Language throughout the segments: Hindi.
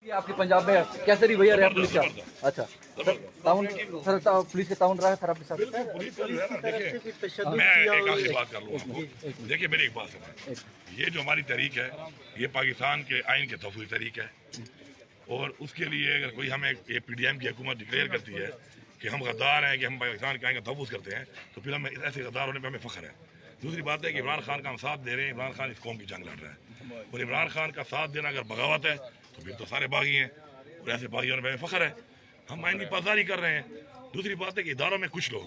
ये आपके पंजाब में कैसे रही भैया रहा पुलिस का? अच्छा सर, ताउन सर पुलिस के ताउन रहा है सर आपके साथ? पुलिस का जो है ना, देखिए मैं एक आखिरी बात कर लूँ आपको। देखिए मेरी एक बात सुने, ये जो हमारी तहरीक है ये पाकिस्तान के आइन के तहफ़्फ़ुज़ तहरीक है और उसके लिए अगर कोई हमें ये PDM की हुकूमत डिक्लेयर करती है कि हम गद्दार हैं, कि हम पाकिस्तान के आइन का तहफ़्फ़ुज़ करते हैं, तो फिर हमें ऐसे गद्दार होने पर हमें फ़ख्र है। दूसरी बात है कि इमरान खान का हम साथ दे रहे हैं, इमरान खान इस कौम की जंग लड़ रहा है और इमरान खान का साथ देना अगर बगावत है तो फिर तो सारे बागी हैं और ऐसे बागी होने पर हमें फ़ख्र है। हम आइन की पासदारी कर रहे हैं। दूसरी बात है कि इदारों में कुछ लोग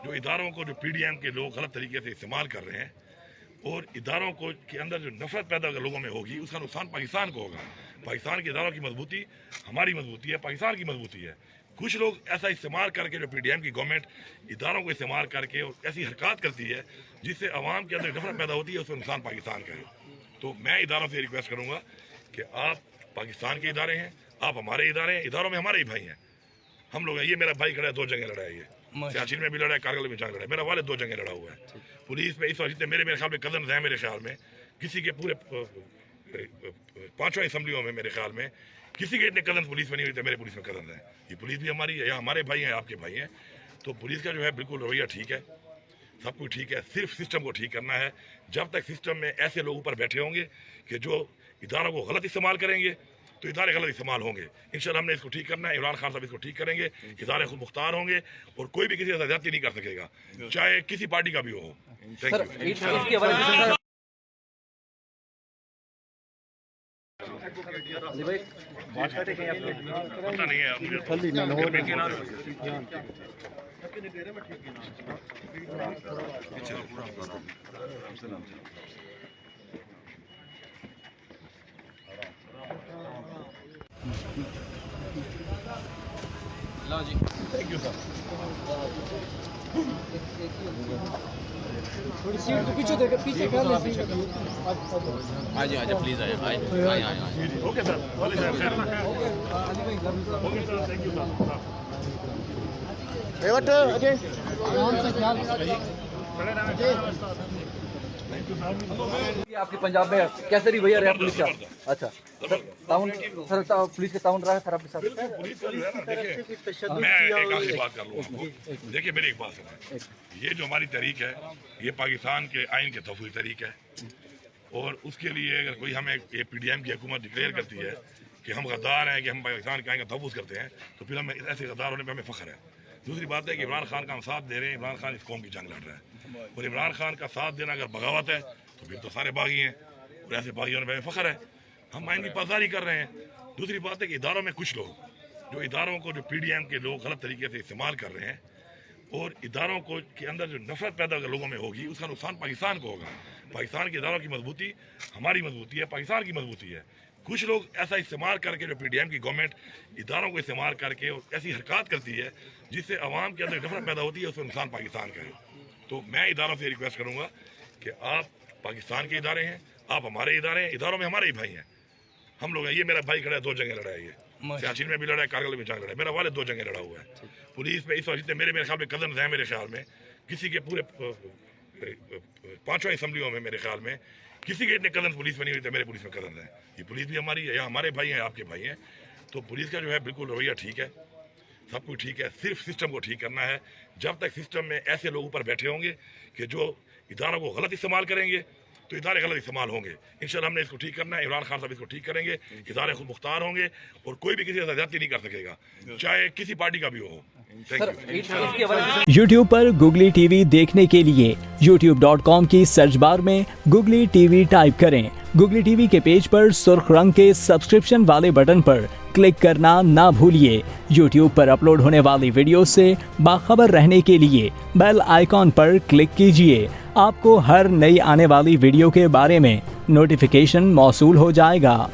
जो इदारों को जो PDM के लोग गलत तरीके से इस्तेमाल कर रहे हैं और इदारों को के अंदर जो नफरत पैदा अगर लोगों में होगी उसका नुकसान पाकिस्तान को होगा। पाकिस्तान के इदारों की मजबूती हमारी मजबूती है, पाकिस्तान की मजबूती है। कुछ लोग ऐसा इस्तेमाल करके जो PDM की गवर्नमेंट इदारों को इस्तेमाल करके और ऐसी हरकत करती है जिससे अवाम के अंदर नफरत पैदा होती है, उसका नुकसान पाकिस्तान का है। तो मैं इदारों से रिक्वेस्ट करूँगा कि आप पाकिस्तान के इदारे हैं, आप हमारे इदारे हैं, इदारों में हमारे ही भाई हैं। हम लोग हैं, ये मेरा भाई खड़ा है, 2 जगह लड़ा है, ये सियाचिन में भी लड़ा है, कारगिल में जंग लड़ा है, मेरा वाले 2 जगह लड़ा हुआ है पुलिस में। इस वजह मेरे ख्याल में कजन हैं, मेरे ख्याल में किसी के पूरे 5वां असम्बलियों में मेरे ख्याल में किसी के इतने कजन पुलिस में नहीं हुए थे, मेरे पुलिस में कजन हैं। ये पुलिस भी हमारी है, या हमारे भाई हैं, आपके भाई हैं। तो पुलिस का जो है बिल्कुल रवैया ठीक है, सब कुछ ठीक है, सिर्फ सिस्टम को ठीक करना है। जब तक सिस्टम में ऐसे लोग ऊपर बैठे होंगे कि जो इदारों को गलत इस्तेमाल करेंगे तो इदारे गलत इस्तेमाल होंगे। इंशाल्लाह हमने इसको ठीक करना है, इमरान खान साहब इसको ठीक करेंगे, इदारे खुद मुख्तार होंगे और कोई भी किसी से ज्यादती नहीं कर सकेगा, चाहे किसी पार्टी का भी हो। Thank you. पता नहीं है जी, थैंक यू सर। थोड़ी सीट को पीछे देकर पीछे कर ले सीट। आजा प्लीज आए। ओके सर, वाले साहब खैर okay sir, thank you sir. बेवट अजय आराम से ख्याल ये आपके पंजाब में कैसे रही भैया रहा पुलिस का? अच्छा सर, ताउन सर पुलिस के ताउन रहा है सर आपके साथ? पुलिस का जो है ना, देखिए मैं एक आखिरी बात कर लूँ आपको। देखिए मेरी एक बात सुने, ये जो हमारी तहरीक है ये पाकिस्तान के आइन के तहफ़्फ़ुज़ तहरीक है और उसके लिए अगर कोई हमें ये PDM की हुकूमत डिक्लेयर करती है कि हम गद्दार हैं, कि हम पाकिस्तान के आइन का तहफ़्फ़ुज़ करते हैं, तो फिर हमें ऐसे गद्दार होने पर हमें फ़ख्र है। दूसरी बात है कि इमरान खान का हम साथ दे रहे हैं, इमरान खान इस कौम की जंग लड़ रहा है और इमरान खान का साथ देना अगर बगावत है तो फिर तो सारे बागी हैं और ऐसे बागी होने पर हमें फ़ख्र है। हम आइन की पासदारी कर रहे हैं। दूसरी बात है कि इदारों में कुछ लोग जो इदारों को जो PDM के लोग गलत तरीके से इस्तेमाल कर रहे हैं और इदारों को के अंदर जो नफरत पैदा अगर लोगों में होगी उसका नुकसान पाकिस्तान को होगा। पाकिस्तान के इदारों की मजबूती हमारी मजबूती है, पाकिस्तान की मजबूती है। कुछ लोग ऐसा इस्तेमाल करके जो PDM की गवर्नमेंट इदारों को इस्तेमाल करके और ऐसी हरकत करती है जिससे अवाम के अंदर नफरत पैदा होती है, उसका नुकसान पाकिस्तान का है। तो मैं इदारों से रिक्वेस्ट करूँगा कि आप पाकिस्तान के इदारे हैं, आप हमारे इदारे हैं, इदारों में हमारे ही भाई हैं। हम लोग हैं, ये मेरा भाई खड़ा है, 2 जगह लड़ा है, ये सियाचिन में भी लड़ा है, कारगिल में जंग लड़ा है, मेरा वाले 2 जगह लड़ा हुआ है पुलिस में। इस वजह मेरे ख्याल में कजन हैं, मेरे ख्याल में किसी के पूरे 5वां असम्बलियों में मेरे ख्याल में किसी के इतने कजन पुलिस में नहीं हुए थे, मेरे पुलिस में कजन हैं। ये पुलिस भी हमारी है, या हमारे भाई हैं, आपके भाई हैं। तो पुलिस का जो है बिल्कुल रवैया ठीक है, सब कुछ ठीक है, सिर्फ सिस्टम को ठीक करना है। जब तक सिस्टम में ऐसे लोग ऊपर बैठे होंगे कि जो इदारों को गलत इस्तेमाल करेंगे तो इदारे गलत इस्तेमाल होंगे। इंशाल्लाह हमने इसको ठीक करना है, इमरान खान साहब इसको ठीक करेंगे, इदारे खुद मुख्तार होंगे और कोई भी किसी से ज्यादती नहीं कर सकेगा, चाहे किसी पार्टी का भी हो। YouTube पर Googly TV देखने के लिए youtube.com की सर्च बार में Googly TV टाइप करें। Googly TV के पेज पर सुर्ख रंग के सब्सक्रिप्शन वाले बटन पर क्लिक करना ना भूलिए। YouTube पर अपलोड होने वाली वीडियो से बाखबर रहने के लिए बेल आइकॉन पर क्लिक कीजिए। आपको हर नई आने वाली वीडियो के बारे में नोटिफिकेशन मौसूल हो जाएगा।